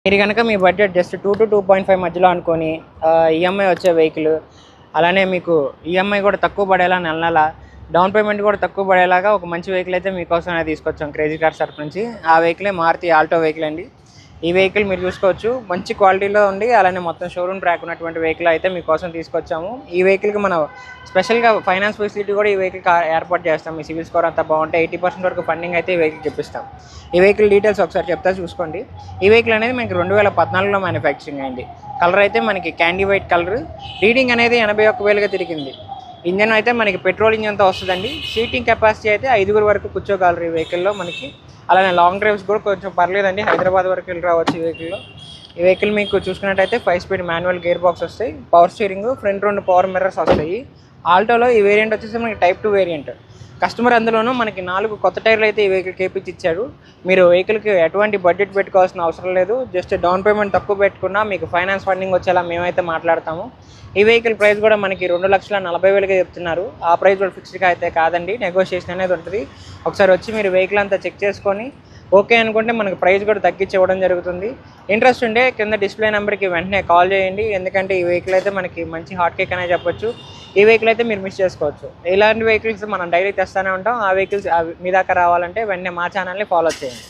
మీరు కనుక మీ budget just 2 to 2.5 మధ్యలో అనుకొని ఈఎంఐ వచ్చే వెహికల్, అలానే మీకు ఈఎంఐ కూడా తక్కువ పడేలా, నెల నెల డౌన్ పేమెంట్ కూడా తక్కువ పడేలాగా ఒక మంచి వెహికల్ అయితే మీకోసం తీసుకొచ్చాం క్రేజీ కార్స్ తరఫు నుంచి. ఆ వెహికలే మారుతి ఆల్టో వెహికల్ అండి. ఈ వెహికల్ మీరు చూసుకోవచ్చు, మంచి క్వాలిటీలో ఉండి అలానే మొత్తం షోరూమ్ ట్రాక్ ఉన్నటువంటి వెహికల్ అయితే మీకోసం తీసుకొచ్చాము. ఈ వెహికల్కి మనం స్పెషల్గా ఫైనాన్స్ ఫెసిలిటీ కూడా ఈ వెహికల్కి ఏర్పాటు చేస్తాం. మీ సివిల్ స్కోర్ అంతా బాగుంటే 80% వరకు ఫండింగ్ అయితే ఈ వెహికల్కి ఇప్పిస్తాం. ఈ వెహికల్ డీటెయిల్స్ ఒకసారి చెప్తా చూసుకోండి. ఈ వెహికల్ అనేది మనకి 2014లో మ్యానుఫ్యాక్చరింగ్ అయింది. కలర్ అయితే మనకి క్యాండీ వైట్ కలర్. రీడింగ్ అనేది 81,000గా తిరిగింది. ఇంజన్ అయితే మనకి పెట్రోల్ ఇంజన్తో వస్తుందండి. సీటింగ్ కెపాసిటీ అయితే 5 వరకు కూర్చోగలరు ఈ వెహికల్లో మనకి. అలానే లాంగ్ డ్రైవ్స్ కూడా కొంచెం పర్లేదండి, హైదరాబాద్ వరకు వెళ్ళి రావచ్చు ఈ వెహికల్లో. ఈ వెహికల్ మీకు చూసుకున్నట్టయితే 5 స్పీడ్ మాన్యువల్ గేర్ బాక్స్ వస్తాయి, power steering, front 2 power mirrors వస్తాయి. ఆల్టోలో ఈ వేరియంట్ వచ్చేసి మనకి టైప్ 2 వేరియంట్. కస్టమర్ అందులోనూ మనకి 4 కొత్త టైర్లు అయితే ఈ వెహికల్ కేపించి ఇచ్చారు. మీరు వెహికల్కి ఎటువంటి బడ్జెట్ పెట్టుకోవాల్సిన అవసరం లేదు. జస్ట్ డౌన్ పేమెంట్ తక్కువ పెట్టుకున్నా మీకు ఫైనాన్స్ ఫండింగ్ వచ్చేలా మేమైతే మాట్లాడతాము. ఈ వెహికల్ ప్రైస్ కూడా మనకి 2,40,000గా చెప్తున్నారు. ఆ ప్రైస్ కూడా ఫిక్స్డ్గా అయితే కాదండి, నెగోషియేషన్ అనేది ఉంటుంది. ఒకసారి వచ్చి మీరు వెహికల్ అంతా చెక్ చేసుకొని ఓకే అనుకుంటే మనకు ప్రైస్ కూడా తగ్గించి ఇవ్వడం జరుగుతుంది. ఇంట్రెస్ట్ ఉంటే కింద డిస్ప్లే నెంబర్కి వెంటనే కాల్ చేయండి. ఎందుకంటే ఈ వెహికల్ అయితే మనకి మంచి హాట్ కేక్ అనే చెప్పొచ్చు. ఈ వెహికల్ అయితే మీరు మిస్ చేసుకోవచ్చు. ఇలాంటి వెహికల్స్ మనం డైలీ తెస్తూనే ఉంటాం. ఆ వెహికల్స్ మీ దాకా రావాలంటే వెంటనే మా ఛానల్ని ఫాలో చేయండి.